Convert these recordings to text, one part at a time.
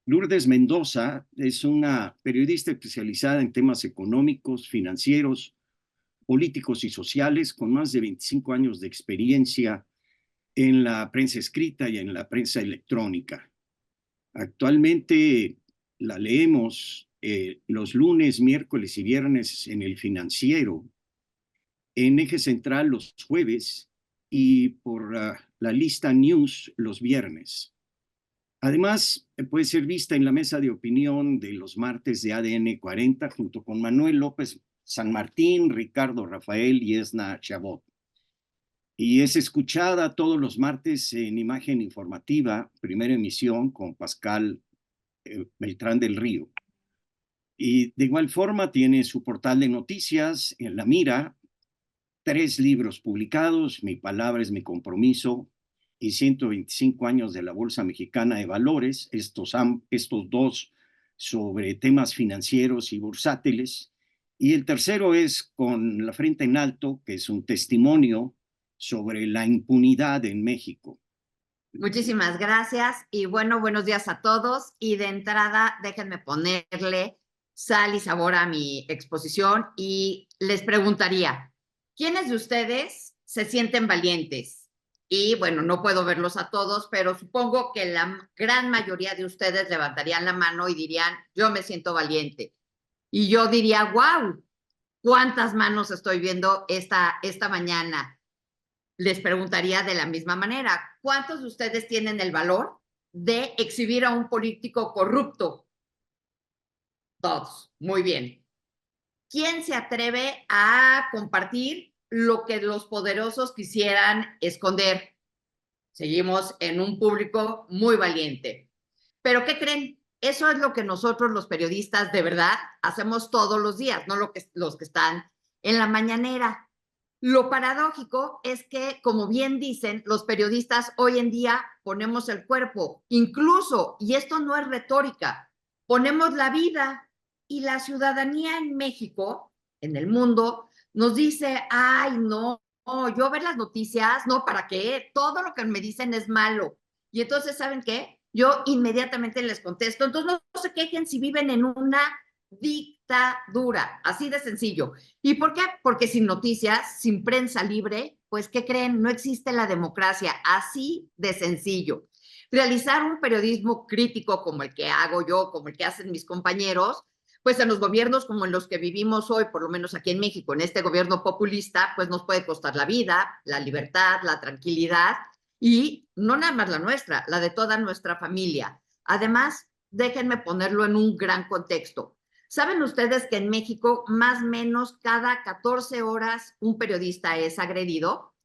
Lourdes Mendoza es una periodista especializada en temas económicos, financieros, políticos y sociales, con más de 25 años de experiencia en la prensa escrita y en la prensa electrónica. Actualmente la leemos los lunes, miércoles y viernes en El Financiero, en Eje Central los jueves y por la lista News los viernes. Además, puede ser vista en la mesa de opinión de los martes de ADN 40 junto con Manuel López San Martín, Ricardo Rafael y Esna Chabot. Y es escuchada todos los martes en Imagen Informativa, primera emisión con Pascal Beltrán del Río. Y de igual forma tiene su portal de noticias en La Mira, 3 libros publicados, Mi palabra es mi compromiso y 125 años de la Bolsa Mexicana de Valores, estos dos sobre temas financieros y bursátiles. Y el tercero es Con la frente en alto, que es un testimonio sobre la impunidad en México. Muchísimas gracias y bueno, buenos días a todos. Y de entrada, déjenme ponerle sal y sabor a mi exposición y les preguntaría, ¿quiénes de ustedes se sienten valientes? Y bueno, no puedo verlos a todos, pero supongo que la gran mayoría de ustedes levantarían la mano y dirían, yo me siento valiente. Y yo diría, wow, ¿cuántas manos estoy viendo esta mañana? Les preguntaría de la misma manera, ¿cuántos de ustedes tienen el valor de exhibir a un político corrupto? Todos, muy bien. ¿Quién se atreve a compartir lo que los poderosos quisieran esconder? Seguimos en un público muy valiente. ¿Pero qué creen? Eso es lo que nosotros los periodistas de verdad hacemos todos los días, no los que están en la mañanera. Lo paradójico es que, como bien dicen, los periodistas hoy en día ponemos el cuerpo, incluso, y esto no es retórica, ponemos la vida y la ciudadanía en México, en el mundo, nos dice, ay, no, yo ver las noticias, no, ¿para qué? Todo lo que me dicen es malo. Y entonces, ¿saben qué? Yo inmediatamente les contesto, entonces no se quejen si viven en una dictadura, así de sencillo. ¿Y por qué? Porque sin noticias, sin prensa libre, pues, ¿qué creen? No existe la democracia, así de sencillo. Realizar un periodismo crítico como el que hago yo, como el que hacen mis compañeros, pues en los gobiernos como en los que vivimos hoy, por lo menos aquí en México, en este gobierno populista, pues nos puede costar la vida, la libertad, la tranquilidad y no nada más la nuestra, la de toda nuestra familia. Además, déjenme ponerlo en un gran contexto. ¿Saben ustedes que en México más o menos cada 14 horas un periodista es agredido?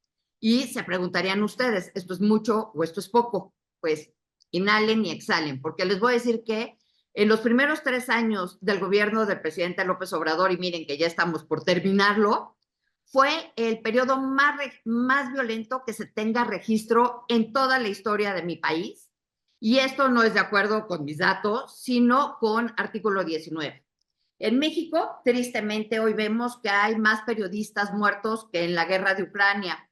Y se preguntarían ustedes, ¿esto es mucho o esto es poco? Pues inhalen y exhalen, porque les voy a decir que en los primeros 3 años del gobierno del presidente López Obrador, y miren que ya estamos por terminarlo, fue el periodo más violento que se tenga registro en toda la historia de mi país. Y esto no es de acuerdo con mis datos, sino con artículo 19. En México, tristemente, hoy vemos que hay más periodistas muertos que en la guerra de Ucrania.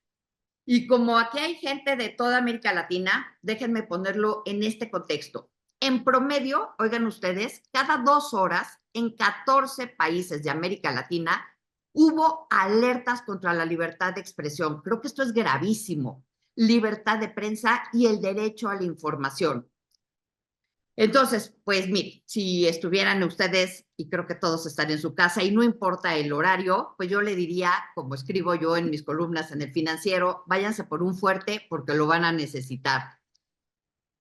Y como aquí hay gente de toda América Latina, déjenme ponerlo en este contexto. En promedio, oigan ustedes, cada 2 horas en 14 países de América Latina hubo alertas contra la libertad de expresión. Creo que esto es gravísimo. Libertad de prensa y el derecho a la información. Entonces, pues mire, si estuvieran ustedes, y creo que todos están en su casa, y no importa el horario, pues yo le diría, como escribo yo en mis columnas en El Financiero, váyanse por un fuerte porque lo van a necesitar.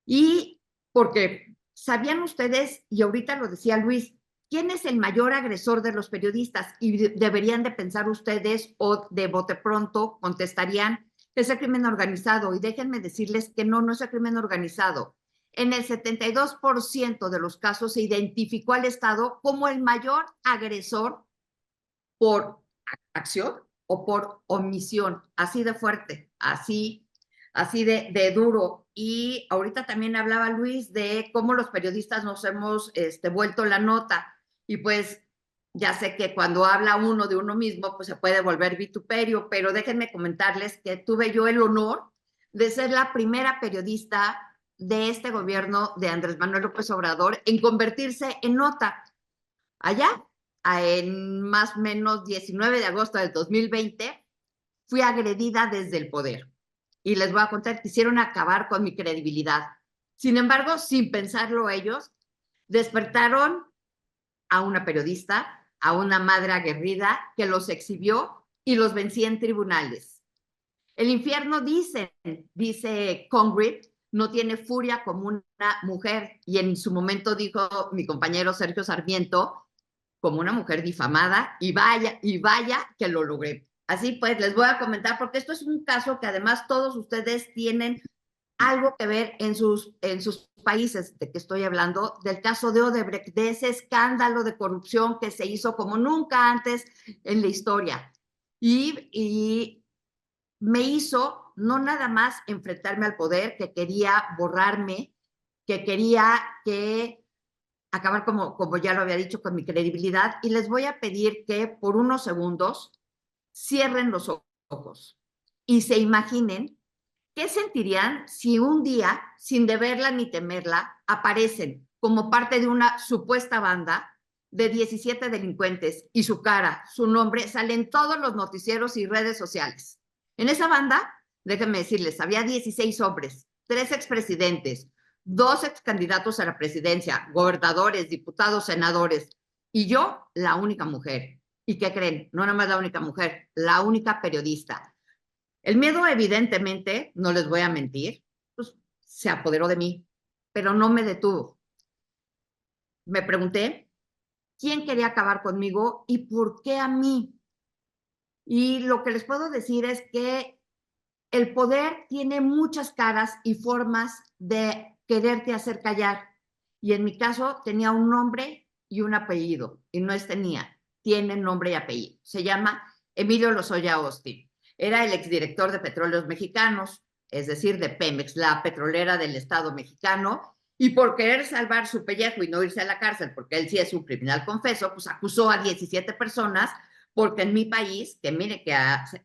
Y porque, ¿sabían ustedes, y ahorita lo decía Luis, quién es el mayor agresor de los periodistas? Y deberían de pensar ustedes, o de bote pronto contestarían, es el crimen organizado. Y déjenme decirles que no, no es el crimen organizado. En el 72% de los casos se identificó al Estado como el mayor agresor por acción o por omisión, así de fuerte, así de duro. Y ahorita también hablaba Luis de cómo los periodistas nos hemos vuelto la nota. Y pues ya sé que cuando habla uno de uno mismo, pues se puede volver vituperio, pero déjenme comentarles que tuve yo el honor de ser la primera periodista de este gobierno de Andrés Manuel López Obrador en convertirse en nota. Allá, en más o menos 19 de agosto del 2020, fui agredida desde el poder. Y les voy a contar, quisieron acabar con mi credibilidad. Sin embargo, sin pensarlo ellos, despertaron a una periodista, a una madre aguerrida que los exhibió y los vencía en tribunales. El infierno, dice Congreve, no tiene furia como una mujer. Y en su momento dijo mi compañero Sergio Sarmiento, como una mujer difamada, y vaya que lo logré. Así pues, les voy a comentar, porque esto es un caso que además todos ustedes tienen algo que ver en sus países, de que estoy hablando, del caso de Odebrecht, de ese escándalo de corrupción que se hizo como nunca antes en la historia. Y me hizo no nada más enfrentarme al poder, que quería borrarme, que quería acabar, como ya lo había dicho, con mi credibilidad. Y les voy a pedir que por unos segundos cierren los ojos y se imaginen qué sentirían si un día, sin deberla ni temerla, aparecen como parte de una supuesta banda de 17 delincuentes y su cara, su nombre, salen todos los noticieros y redes sociales. En esa banda, déjenme decirles, había 16 hombres, 3 expresidentes, 2 excandidatos a la presidencia, gobernadores, diputados, senadores, y yo, la única mujer. ¿Y qué creen? No nada más la única mujer, la única periodista. El miedo, evidentemente, no les voy a mentir, pues se apoderó de mí, pero no me detuvo. Me pregunté quién quería acabar conmigo y por qué a mí. Y lo que les puedo decir es que el poder tiene muchas caras y formas de quererte hacer callar. Y en mi caso tenía un nombre y un apellido, y no es tenía, tiene nombre y apellido. Se llama Emilio Lozoya Austin. Era el exdirector de Petróleos Mexicanos, es decir, de Pemex, la petrolera del Estado mexicano, y por querer salvar su pellejo y no irse a la cárcel, porque él sí es un criminal confeso, pues acusó a 17 personas, porque en mi país, que mire que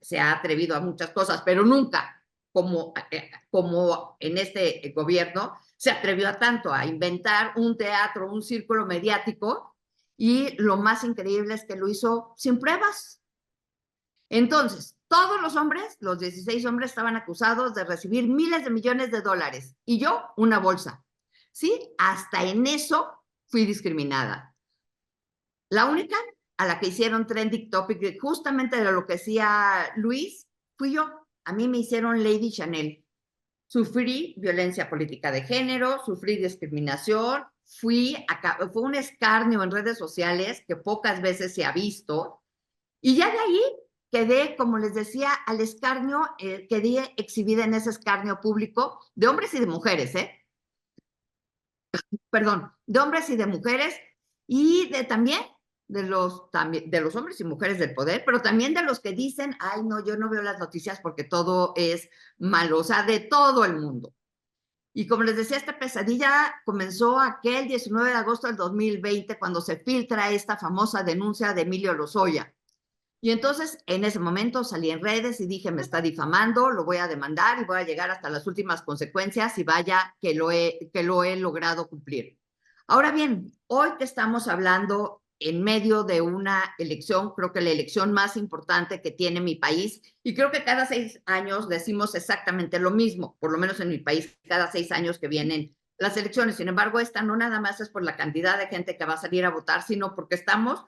se ha atrevido a muchas cosas, pero nunca como en este gobierno, se atrevió a tanto, a inventar un teatro, un círculo mediático, y lo más increíble es que lo hizo sin pruebas. Entonces, todos los hombres, los 16 hombres, estaban acusados de recibir miles de millones de dólares, y yo una bolsa. Sí, hasta en eso fui discriminada. La única a la que hicieron trending topic justamente de lo que decía Luis, fui yo. A mí me hicieron Lady Chanel. Sufrí violencia política de género, sufrí discriminación, fue un escarnio en redes sociales que pocas veces se ha visto. Y ya de ahí quedé, como les decía, al escarnio, quedé exhibida en ese escarnio público de hombres y de mujeres, perdón, de hombres y de mujeres, y también de los hombres y mujeres del poder, pero también de los que dicen, ay, no, yo no veo las noticias porque todo es malo, o sea, de todo el mundo. Y como les decía, esta pesadilla comenzó aquel 19 de agosto del 2020, cuando se filtra esta famosa denuncia de Emilio Lozoya. Y entonces, en ese momento salí en redes y dije, me está difamando, lo voy a demandar y voy a llegar hasta las últimas consecuencias, y vaya que lo he logrado cumplir. Ahora bien, hoy que estamos hablando en medio de una elección, creo que la elección más importante que tiene mi país, y creo que cada 6 años decimos exactamente lo mismo, por lo menos en mi país, cada 6 años que vienen las elecciones. Sin embargo, esta no nada más es por la cantidad de gente que va a salir a votar, sino porque estamos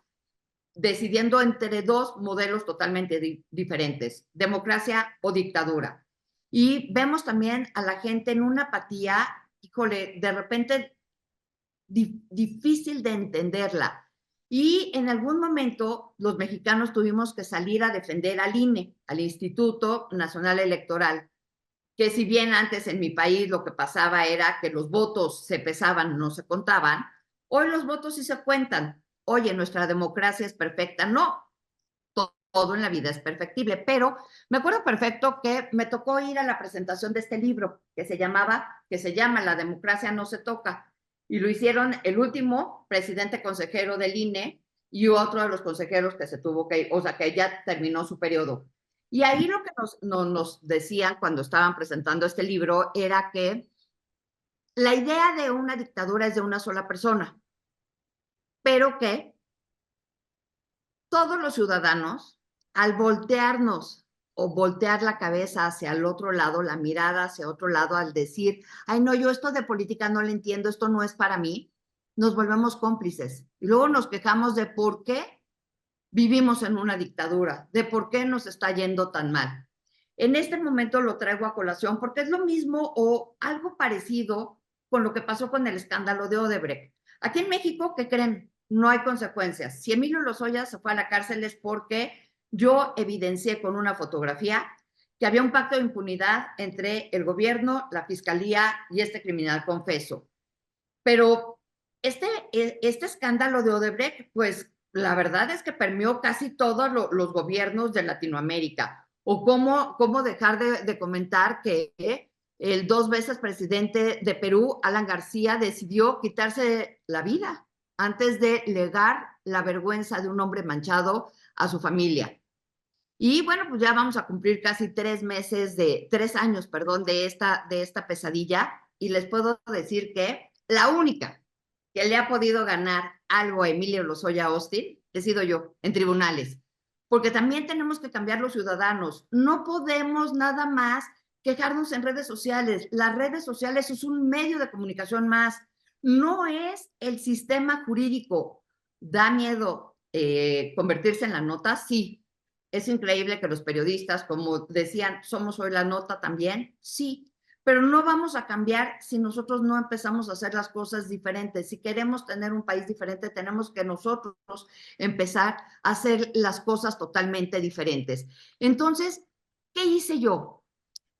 decidiendo entre 2 modelos totalmente diferentes, democracia o dictadura. Y vemos también a la gente en una apatía, híjole, de repente difícil de entenderla. Y en algún momento los mexicanos tuvimos que salir a defender al INE, al Instituto Nacional Electoral, que si bien antes en mi país lo que pasaba era que los votos se pesaban, no se contaban, hoy los votos sí se cuentan. Oye, nuestra democracia es perfecta. No, todo en la vida es perfectible, pero me acuerdo perfecto que me tocó ir a la presentación de este libro que se llama La democracia no se toca, y lo hicieron el último presidente consejero del INE y otro de los consejeros que se tuvo que ir, o sea, que ya terminó su periodo. Y ahí lo que nos decían cuando estaban presentando este libro era que la idea de una dictadura es de una sola persona, pero que todos los ciudadanos, al voltearnos o voltear la cabeza hacia el otro lado, la mirada hacia otro lado, al decir, ay, no, yo esto de política no lo entiendo, esto no es para mí, nos volvemos cómplices. Y luego nos quejamos de por qué vivimos en una dictadura, de por qué nos está yendo tan mal. En este momento lo traigo a colación porque es lo mismo o algo parecido con lo que pasó con el escándalo de Odebrecht. Aquí en México, ¿qué creen? No hay consecuencias. Si Emilio Lozoya se fue a la cárcel es porque yo evidencié con una fotografía que había un pacto de impunidad entre el gobierno, la fiscalía y este criminal confeso. Pero este escándalo de Odebrecht, pues la verdad es que permeó casi todos los gobiernos de Latinoamérica. O cómo dejar de comentar que el 2 veces presidente de Perú, Alan García, decidió quitarse la vida antes de legar la vergüenza de un hombre manchado a su familia. Y bueno, pues ya vamos a cumplir casi 3 años, perdón, de esta pesadilla. Y les puedo decir que la única que le ha podido ganar algo a Emilio Lozoya Austin he sido yo en tribunales. Porque también tenemos que cambiar los ciudadanos. No podemos nada más quejarnos en redes sociales. Las redes sociales es un medio de comunicación más. No es el sistema jurídico. ¿Da miedo convertirse en la nota? Sí. Es increíble que los periodistas, como decían, somos hoy la nota también, sí, pero no vamos a cambiar si nosotros no empezamos a hacer las cosas diferentes. Si queremos tener un país diferente, tenemos que nosotros empezar a hacer las cosas totalmente diferentes. Entonces, ¿qué hice yo?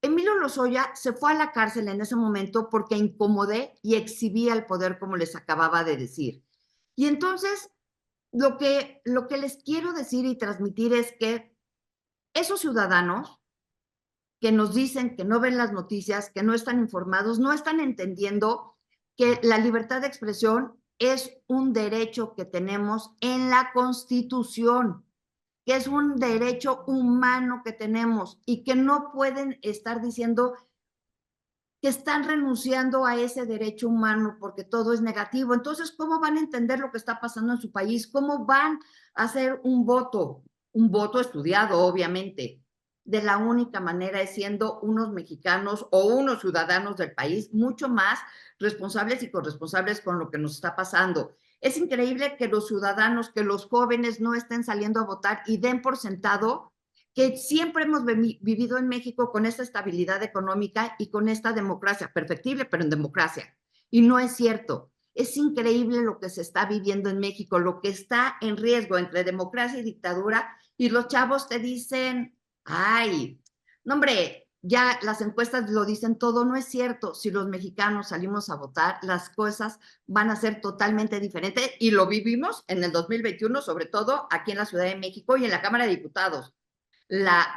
Emilio Lozoya se fue a la cárcel en ese momento porque incomodé y exhibía el poder, como les acababa de decir. Y entonces, lo que les quiero decir y transmitir es que esos ciudadanos que nos dicen que no ven las noticias, que no están informados, no están entendiendo que la libertad de expresión es un derecho que tenemos en la Constitución, que es un derecho humano que tenemos y que no pueden estar diciendo que están renunciando a ese derecho humano porque todo es negativo. Entonces, ¿cómo van a entender lo que está pasando en su país? ¿Cómo van a hacer un voto? Un voto estudiado, obviamente. De la única manera es siendo unos mexicanos o unos ciudadanos del país mucho más responsables y corresponsables con lo que nos está pasando. Es increíble que los ciudadanos, que los jóvenes no estén saliendo a votar y den por sentado que siempre hemos vivido en México con esta estabilidad económica y con esta democracia, perfectible, pero en democracia. Y no es cierto. Es increíble lo que se está viviendo en México, lo que está en riesgo entre democracia y dictadura, y los chavos te dicen, ay, no hombre, ya las encuestas lo dicen todo, no es cierto. Si los mexicanos salimos a votar, las cosas van a ser totalmente diferentes y lo vivimos en el 2021, sobre todo aquí en la Ciudad de México y en la Cámara de Diputados.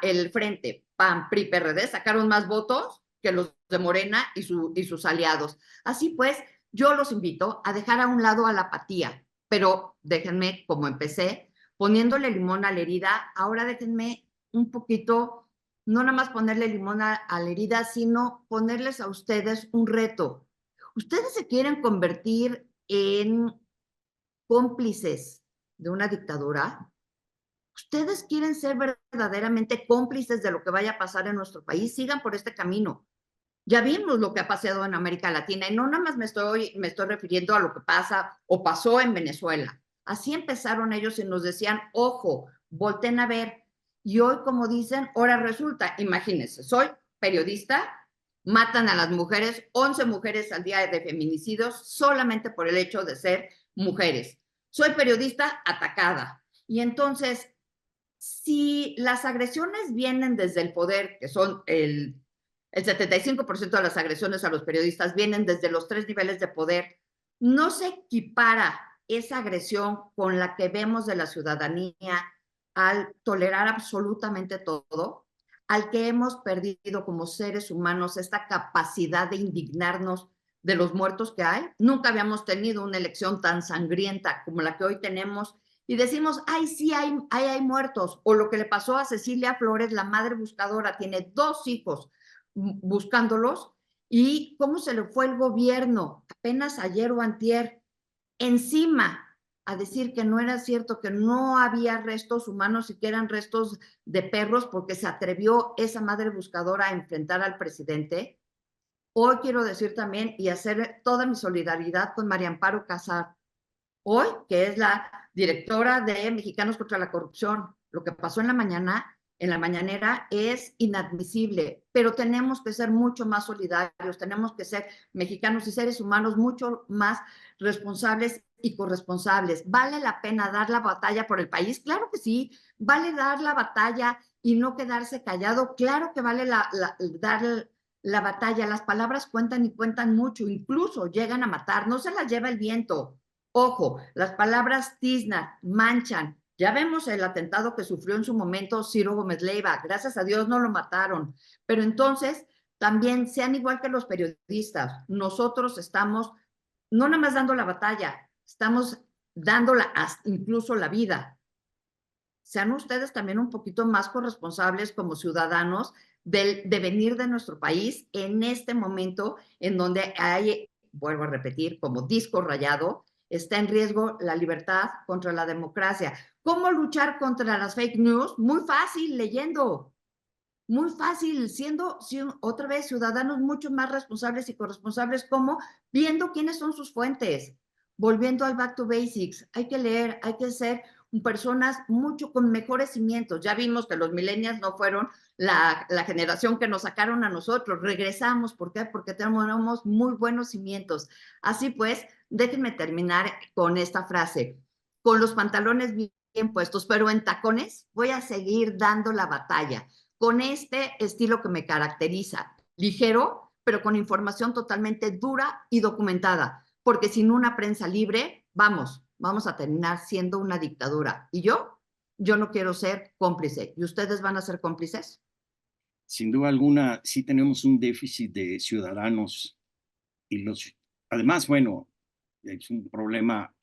El Frente PAN, PRI, PRD sacaron más votos que los de Morena y sus aliados. Así pues, yo los invito a dejar a un lado a la apatía, pero déjenme, como empecé, poniéndole limón a la herida, ahora déjenme un poquito, no nada más ponerle limón a la herida, sino ponerles a ustedes un reto. ¿Ustedes se quieren convertir en cómplices de una dictadura? ¿Ustedes quieren ser verdaderamente cómplices de lo que vaya a pasar en nuestro país? Sigan por este camino. Ya vimos lo que ha pasado en América Latina y no nada más me estoy refiriendo a lo que pasa o pasó en Venezuela. Así empezaron ellos y nos decían, ojo, volten a ver. Y hoy, como dicen, ahora resulta, imagínense, soy periodista, matan a las mujeres, 11 mujeres al día de feminicidios solamente por el hecho de ser mujeres. Soy periodista atacada. Y entonces, si las agresiones vienen desde el poder, que son el 75% de las agresiones a los periodistas vienen desde los 3 niveles de poder, no se equipara esa agresión con la que vemos de la ciudadanía al tolerar absolutamente todo, al que hemos perdido como seres humanos esta capacidad de indignarnos de los muertos que hay. Nunca habíamos tenido una elección tan sangrienta como la que hoy tenemos y decimos, ay, sí, hay muertos. O lo que le pasó a Cecilia Flores, la madre buscadora, tiene 2 hijos buscándolos y cómo se le fue el gobierno apenas ayer o antier encima a decir que no era cierto, que no había restos humanos y que eran restos de perros porque se atrevió esa madre buscadora a enfrentar al presidente. Hoy quiero decir también y hacer toda mi solidaridad con María Amparo Casar, hoy, que es la directora de Mexicanos contra la Corrupción. Lo que pasó en la mañana, en la mañanera, es inadmisible, pero tenemos que ser mucho más solidarios, tenemos que ser mexicanos y seres humanos mucho más responsables y corresponsables. ¿Vale la pena dar la batalla por el país? Claro que sí. ¿Vale dar la batalla y no quedarse callado? Claro que vale dar la batalla. Las palabras cuentan y cuentan mucho, incluso llegan a matar, no se las lleva el viento. Ojo, las palabras tiznan, manchan. Ya vemos el atentado que sufrió en su momento Ciro Gómez Leiva. Gracias a Dios no lo mataron. Pero entonces, también sean igual que los periodistas. Nosotros estamos no nada más dando la batalla, estamos dándola incluso la vida. Sean ustedes también un poquito más corresponsables como ciudadanos del devenir de nuestro país en este momento en donde hay, vuelvo a repetir, como disco rayado, está en riesgo la libertad contra la democracia. ¿Cómo luchar contra las fake news? Muy fácil, leyendo. Muy fácil, siendo otra vez ciudadanos mucho más responsables y corresponsables, como viendo quiénes son sus fuentes, volviendo al back to basics. Hay que leer, hay que ser personas mucho con mejores cimientos. Ya vimos que los millennials no fueron la generación que nos sacaron a nosotros. Regresamos, ¿por qué? Porque tenemos muy buenos cimientos. Así pues, déjenme terminar con esta frase. Con los pantalones bien puestos, pero en tacones, voy a seguir dando la batalla con este estilo que me caracteriza, ligero, pero con información totalmente dura y documentada, porque sin una prensa libre, vamos a terminar siendo una dictadura. Y yo no quiero ser cómplice. ¿Y ustedes van a ser cómplices? Sin duda alguna, sí tenemos un déficit de ciudadanos y además, bueno, es un problema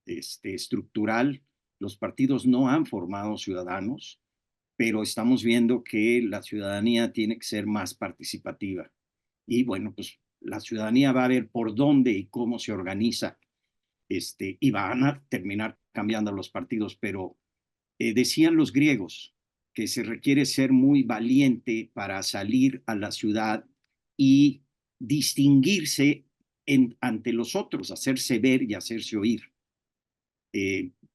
estructural. Los partidos no han formado ciudadanos, pero estamos viendo que la ciudadanía tiene que ser más participativa. Y bueno, pues la ciudadanía va a ver por dónde y cómo se organiza, y van a terminar cambiando los partidos, pero decían los griegos que se requiere ser muy valiente para salir a la ciudad y distinguirse ante los otros, hacerse ver y hacerse oír.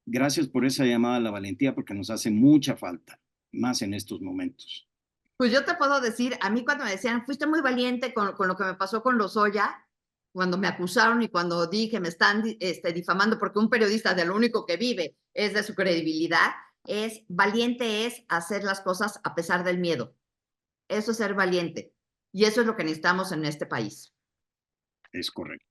Gracias por esa llamada a la valentía, porque nos hace mucha falta, más en estos momentos. Pues yo te puedo decir, a mí cuando me decían, fuiste muy valiente con lo que me pasó con Lozoya, cuando me acusaron y cuando dije me están difamando porque un periodista de lo único que vive es de su credibilidad, valiente es hacer las cosas a pesar del miedo. Eso es ser valiente. Y eso es lo que necesitamos en este país. Es correcto.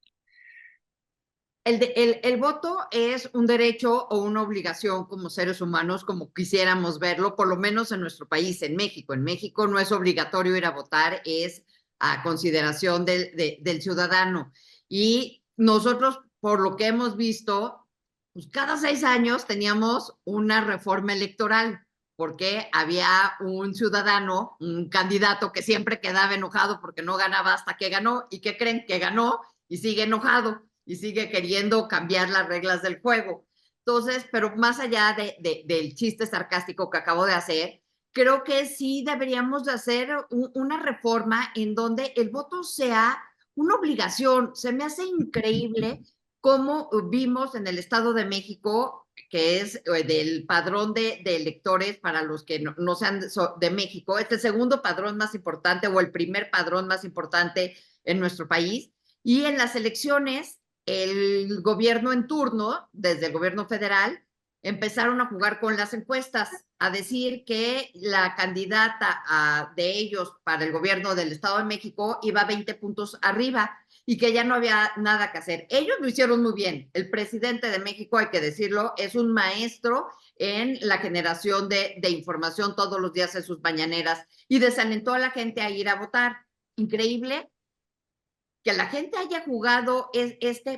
El voto es un derecho o una obligación como seres humanos, como quisiéramos verlo, por lo menos en nuestro país, en México. En México no es obligatorio ir a votar, es a consideración del ciudadano. Y nosotros, por lo que hemos visto, pues cada 6 años teníamos una reforma electoral, porque había un ciudadano, un candidato que siempre quedaba enojado porque no ganaba hasta que ganó. ¿Y qué creen? Que ganó y sigue enojado y sigue queriendo cambiar las reglas del juego. Entonces, pero más allá del chiste sarcástico que acabo de hacer, creo que sí deberíamos de hacer una reforma en donde el voto sea una obligación. Se me hace increíble cómo vimos en el Estado de México, que es del padrón de electores para los que no sean de México, es el segundo padrón más importante o el primer padrón más importante en nuestro país. Y en las elecciones, el gobierno en turno, desde el gobierno federal, empezaron a jugar con las encuestas, a decir que la candidata de ellos para el gobierno del Estado de México iba 20 puntos arriba y que ya no había nada que hacer. Ellos lo hicieron muy bien. El presidente de México, hay que decirlo, es un maestro en la generación de información todos los días en sus mañaneras y desalentó a la gente a ir a votar. Increíble que la gente haya jugado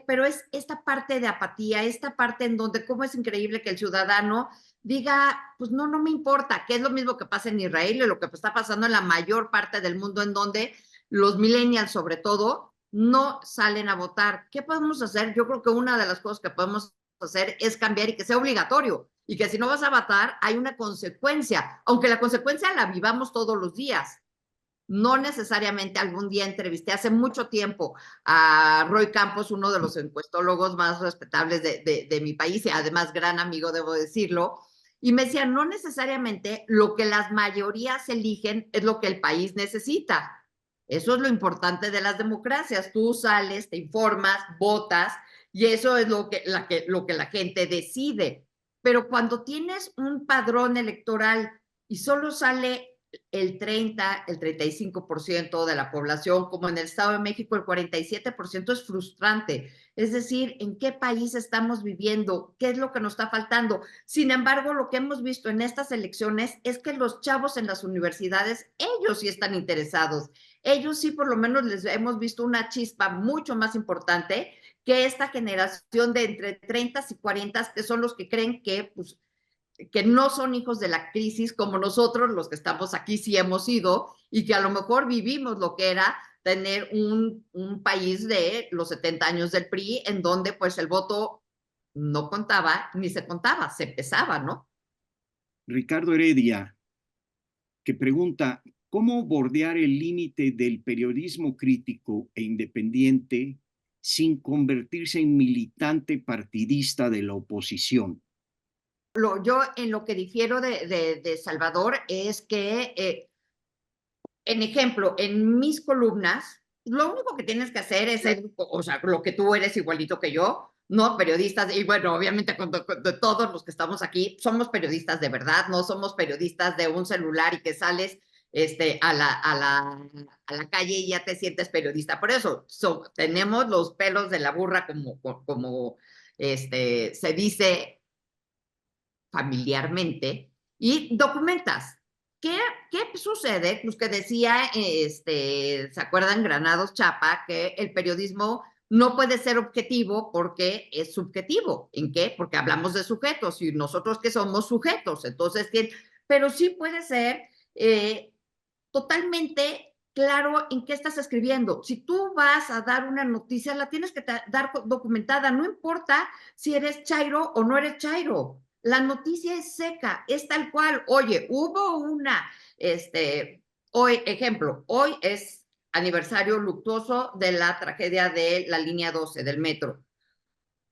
pero es esta parte de apatía, esta parte en donde cómo es increíble que el ciudadano diga, pues no me importa, que es lo mismo que pasa en Israel y lo que está pasando en la mayor parte del mundo, en donde los millennials sobre todo, no salen a votar. ¿Qué podemos hacer? Yo creo que una de las cosas que podemos hacer es cambiar y que sea obligatorio. Y que si no vas a votar, hay una consecuencia, aunque la consecuencia la vivamos todos los días. No necesariamente algún día entrevisté hace mucho tiempo a Roy Campos, uno de los encuestólogos más respetables de mi país y además gran amigo, debo decirlo, y me decía, no necesariamente lo que las mayorías eligen es lo que el país necesita. Eso es lo importante de las democracias. Tú sales, te informas, votas y eso es lo que la gente decide. Pero cuando tienes un padrón electoral y solo sale el 30, el 35% de la población, como en el Estado de México el 47%, es frustrante. Es decir, ¿en qué país estamos viviendo? ¿Qué es lo que nos está faltando? Sin embargo, lo que hemos visto en estas elecciones es que los chavos en las universidades, ellos sí están interesados. Ellos sí, por lo menos les hemos visto una chispa mucho más importante que esta generación de entre 30 y 40, que son los que creen que no son hijos de la crisis como nosotros, los que estamos aquí sí hemos sido, y que a lo mejor vivimos lo que era tener un país de los 70 años del PRI, en donde pues el voto no contaba, ni se contaba, se pesaba, ¿no? Ricardo Heredia, que pregunta, ¿cómo bordear el límite del periodismo crítico e independiente sin convertirse en militante partidista de la oposición? Yo en lo que difiero de Salvador es que, en ejemplo, en mis columnas, lo único que tienes que hacer es ser, o sea, lo que tú eres igualito que yo, ¿no? Periodistas, y bueno, obviamente de todos los que estamos aquí, somos periodistas de verdad, no somos periodistas de un celular y que sales a la calle y ya te sientes periodista. Por eso tenemos los pelos de la burra, como se dice familiarmente, y documentas. ¿Qué sucede? Pues que decía, ¿se acuerdan Granados Chapa? Que el periodismo no puede ser objetivo porque es subjetivo. ¿En qué? Porque hablamos de sujetos y nosotros que somos sujetos. Entonces, pero sí puede ser totalmente claro en qué estás escribiendo. Si tú vas a dar una noticia, la tienes que dar documentada, no importa si eres chairo o no eres chairo. La noticia es seca, es tal cual. Oye, hubo hoy, ejemplo, hoy es aniversario luctuoso de la tragedia de la línea 12 del metro.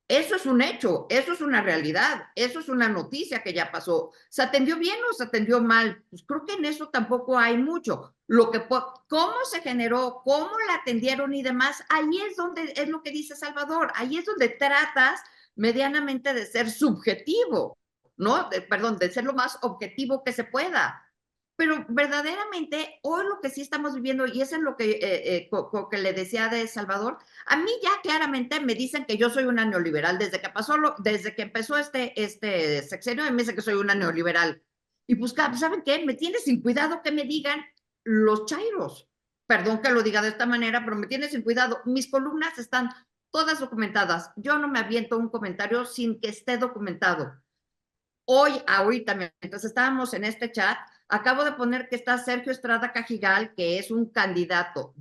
Eso es un hecho, eso es una realidad, eso es una noticia que ya pasó. ¿Se atendió bien o se atendió mal? Pues creo que en eso tampoco hay mucho. Cómo se generó, cómo la atendieron y demás, ahí es donde es lo que dice Salvador, ahí es donde tratas medianamente de ser subjetivo, ¿no? Perdón, de ser lo más objetivo que se pueda. Pero verdaderamente hoy lo que sí estamos viviendo, y eso es lo que le decía de Salvador, a mí ya claramente me dicen que yo soy una neoliberal desde que empezó este sexenio, me dicen que soy una neoliberal. Y pues, ¿saben qué? Me tiene sin cuidado que me digan los chairos. Perdón que lo diga de esta manera, pero me tiene sin cuidado. Mis columnas están todas documentadas. Yo no me aviento un comentario sin que esté documentado. Ahorita, mientras estábamos en este chat, acabo de poner que está Sergio Estrada Cajigal, que es un candidato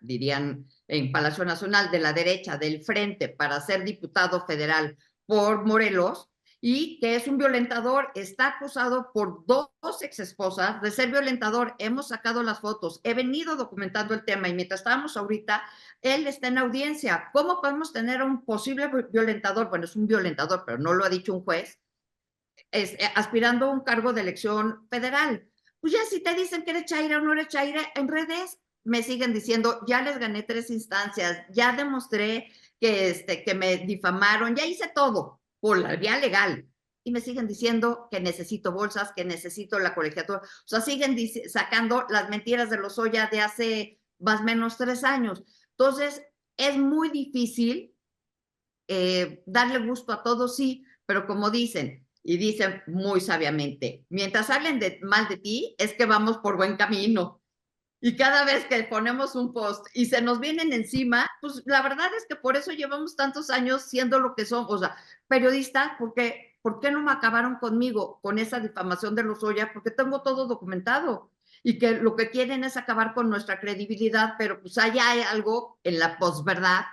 dirían en Palacio Nacional, de la derecha, del Frente, para ser diputado federal por Morelos, y que es un violentador, está acusado por dos exesposas de ser violentador. Hemos sacado las fotos, he venido documentando el tema, y mientras estábamos ahorita, él está en audiencia. ¿Cómo podemos tener a un posible violentador? Bueno, es un violentador, pero no lo ha dicho un juez, aspirando a un cargo de elección federal. Pues ya si te dicen que eres chaira o no eres chaira, en redes me siguen diciendo, ya les gané 3 instancias, ya demostré que me difamaron, ya hice todo por la vía legal. Y me siguen diciendo que necesito bolsas, que necesito la colegiatura. O sea, siguen sacando las mentiras de Lozoya de hace más o menos 3 años. Entonces, es muy difícil darle gusto a todos, sí, pero como dicen, y dicen muy sabiamente, mientras hablen mal de ti, es que vamos por buen camino. Y cada vez que ponemos un post y se nos vienen encima, pues la verdad es que por eso llevamos tantos años siendo lo que somos, o sea, periodistas, porque ¿por qué no me acabaron conmigo con esa difamación de Lozoya? Porque tengo todo documentado. y que lo que quieren es acabar con nuestra credibilidad, pero pues allá hay algo en la posverdad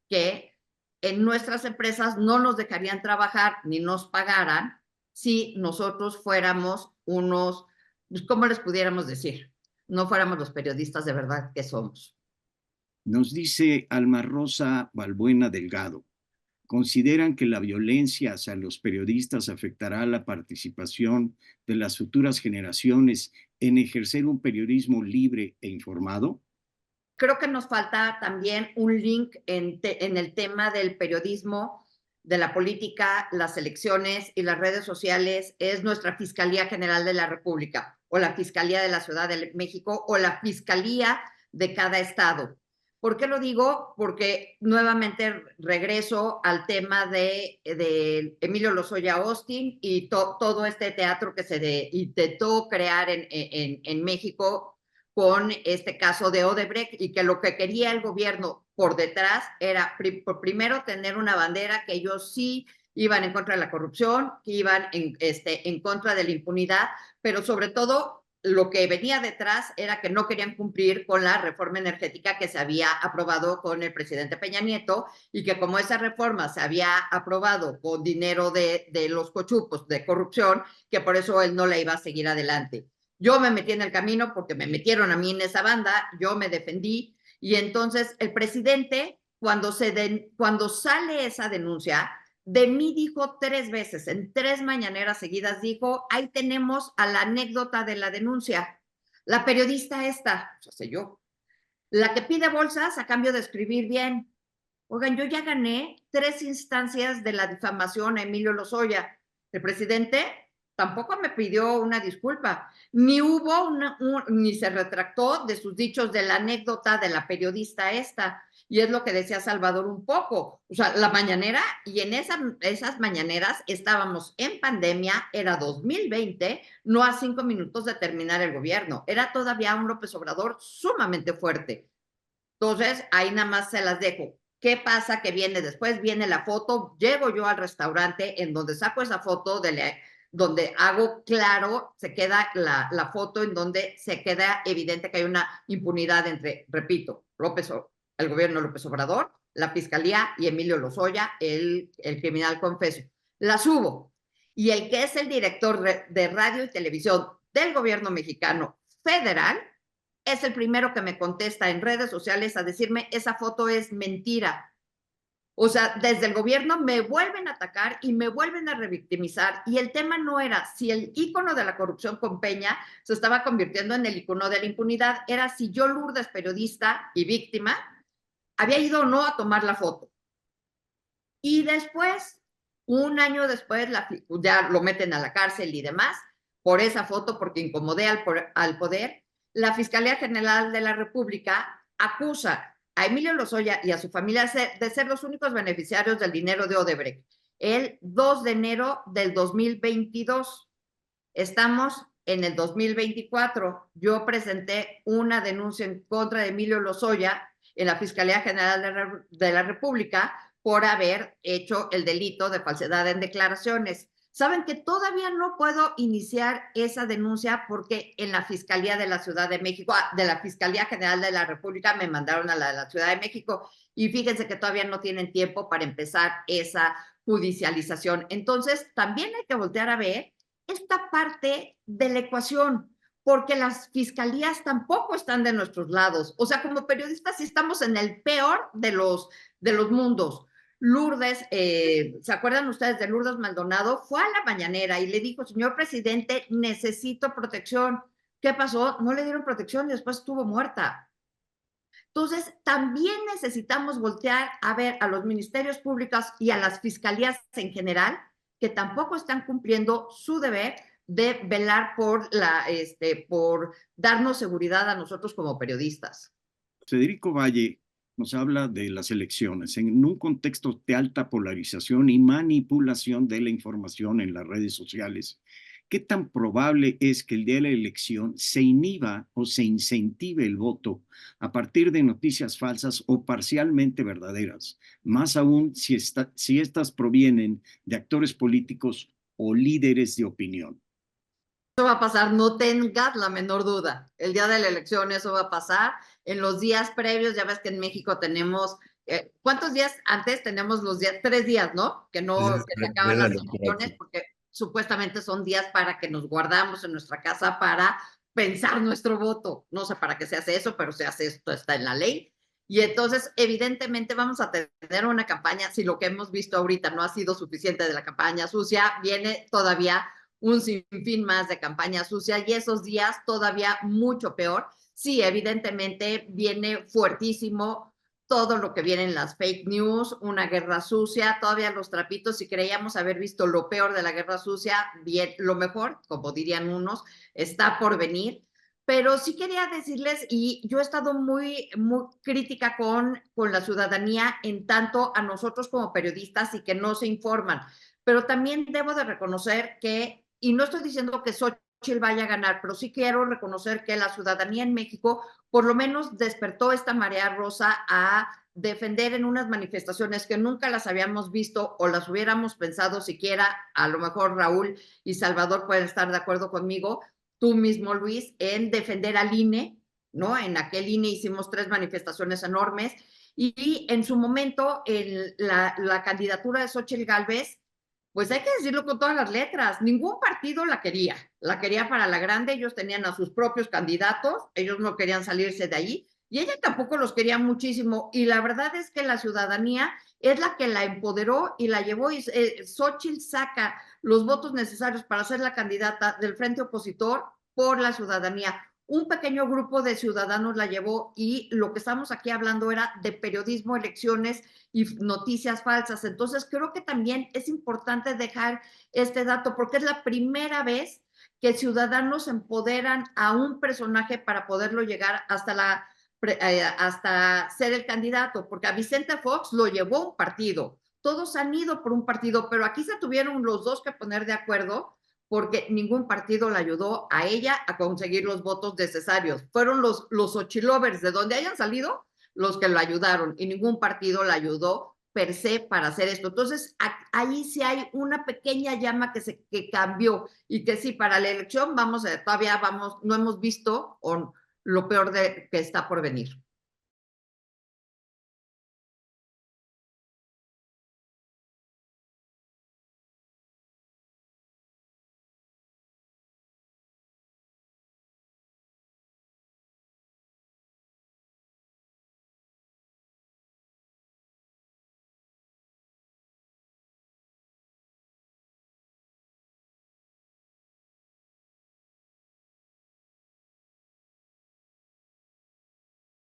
que en nuestras empresas no nos dejarían trabajar ni nos pagaran si nosotros fuéramos unos, pues, ¿cómo les pudiéramos decir? No fuéramos los periodistas de verdad que somos. Nos dice Alma Rosa Balbuena Delgado. ¿Consideran que la violencia hacia los periodistas afectará la participación de las futuras generaciones en ejercer un periodismo libre e informado? Creo que nos falta también un link en el tema del periodismo, de la política, las elecciones y las redes sociales. Es nuestra Fiscalía General de la República o la Fiscalía de la Ciudad de México o la Fiscalía de cada estado. ¿Por qué lo digo? Porque nuevamente regreso al tema de Emilio Lozoya Austin y todo este teatro que se intentó crear en México con este caso de Odebrecht y que lo que quería el gobierno por detrás era primero tener una bandera que ellos sí iban en contra de la corrupción, que iban en contra de la impunidad, pero sobre todo lo que venía detrás era que no querían cumplir con la reforma energética que se había aprobado con el presidente Peña Nieto y que como esa reforma se había aprobado con dinero de los cochupos de corrupción, que por eso él no la iba a seguir adelante. Yo me metí en el camino porque me metieron a mí en esa banda, yo me defendí y entonces el presidente, cuando sale esa denuncia, de mí dijo 3 veces, en 3 mañaneras seguidas dijo, ahí tenemos a la anécdota de la denuncia. La periodista esta, o sea, sé yo, la que pide bolsas a cambio de escribir bien. Oigan, yo ya gané 3 instancias de la difamación a Emilio Lozoya. El presidente tampoco me pidió una disculpa, ni hubo ni se retractó de sus dichos de la anécdota de la periodista esta. Y es lo que decía Salvador un poco. O sea, la mañanera, y en esas mañaneras estábamos en pandemia, era 2020, no a 5 minutos de terminar el gobierno. Era todavía un López Obrador sumamente fuerte. Entonces, ahí nada más se las dejo. ¿Qué pasa que viene después? Viene la foto, llego yo al restaurante en donde saco esa foto, donde hago claro, se queda la foto en donde se queda evidente que hay una impunidad entre, repito, el gobierno de López Obrador, la fiscalía y Emilio Lozoya, el criminal confeso. La subo. Y el que es el director de radio y televisión del gobierno mexicano federal, es el primero que me contesta en redes sociales a decirme esa foto es mentira. O sea, desde el gobierno me vuelven a atacar y me vuelven a revictimizar. Y el tema no era si el ícono de la corrupción con Peña se estaba convirtiendo en el ícono de la impunidad, era si yo, Lourdes, periodista y víctima, había ido o no a tomar la foto. Y después, un año después, ya lo meten a la cárcel y demás por esa foto, porque incomodé al poder. La Fiscalía General de la República acusa a Emilio Lozoya y a su familia de ser los únicos beneficiarios del dinero de Odebrecht. El 2 de enero del 2022. Estamos en el 2024. Yo presenté una denuncia en contra de Emilio Lozoya en la Fiscalía General de la República por haber hecho el delito de falsedad en declaraciones. Saben que todavía no puedo iniciar esa denuncia porque en la Fiscalía de la Ciudad de México, de la Fiscalía General de la República, me mandaron a la de la Ciudad de México y fíjense que todavía no tienen tiempo para empezar esa judicialización. Entonces, también hay que voltear a ver esta parte de la ecuación, porque las fiscalías tampoco están de nuestros lados. O sea, como periodistas estamos en el peor de los mundos. Lourdes, ¿se acuerdan ustedes de Lourdes Maldonado? Fue a la mañanera y le dijo, señor presidente, necesito protección. ¿Qué pasó? No le dieron protección y después estuvo muerta. Entonces, también necesitamos voltear a ver a los ministerios públicos y a las fiscalías en general, que tampoco están cumpliendo su deber de velar por darnos seguridad a nosotros como periodistas. Federico Valle nos habla de las elecciones en un contexto de alta polarización y manipulación de la información en las redes sociales. ¿Qué tan probable es que el día de la elección se inhiba o se incentive el voto a partir de noticias falsas o parcialmente verdaderas? Más aún si estas provienen de actores políticos o líderes de opinión. va a pasar, no tengas la menor duda. El día de la elección eso va a pasar. En los días previos, ya ves que en México tenemos, ¿cuántos días antes tenemos los días? 3 días, ¿no? Que se acaban De la las electoral, elecciones, sí. porque supuestamente son días para que nos guardamos en nuestra casa para pensar nuestro voto. No sé para qué se hace eso, pero se hace esto, está en la ley. Y entonces, evidentemente, vamos a tener una campaña, si lo que hemos visto ahorita no ha sido suficiente de la campaña sucia, viene todavía un sinfín más de campaña sucia y esos días todavía mucho peor. Sí, evidentemente viene fuertísimo todo lo que viene en las fake news, una guerra sucia, todavía los trapitos, si creíamos haber visto lo peor de la guerra sucia, bien, lo mejor, como dirían unos, está por venir. Pero sí quería decirles, y yo he estado muy crítica con la ciudadanía en tanto a nosotros como periodistas y que no se informan, pero también debo de reconocer que, y no estoy diciendo que Xochitl vaya a ganar, pero sí quiero reconocer que la ciudadanía en México por lo menos despertó esta marea rosa a defender en unas manifestaciones que nunca las habíamos visto o las hubiéramos pensado siquiera, a lo mejor Raúl y Salvador pueden estar de acuerdo conmigo, tú mismo Luis, en defender al INE, ¿no? En aquel INE hicimos 3 manifestaciones enormes y en su momento la candidatura de Xochitl Gálvez, pues hay que decirlo con todas las letras, ningún partido la quería para la grande, ellos tenían a sus propios candidatos, ellos no querían salirse de ahí, y ella tampoco los quería muchísimo, y la verdad es que la ciudadanía es la que la empoderó y la llevó, y Xochitl saca los votos necesarios para ser la candidata del frente opositor por la ciudadanía. Un pequeño grupo de ciudadanos la llevó y lo que estamos aquí hablando era de periodismo, elecciones y noticias falsas. Entonces, creo que también es importante dejar este dato porque es la primera vez que ciudadanos empoderan a un personaje para poderlo llegar hasta ser el candidato, porque a Vicente Fox lo llevó un partido, todos han ido por un partido, pero aquí se tuvieron los dos que poner de acuerdo porque ningún partido le ayudó a ella a conseguir los votos necesarios. Fueron los Xochilovers, de donde hayan salido, los que lo ayudaron y ningún partido le ayudó per se para hacer esto. Entonces, ahí sí hay una pequeña llama que cambió y que sí, para la elección todavía vamos, no hemos visto lo peor que está por venir.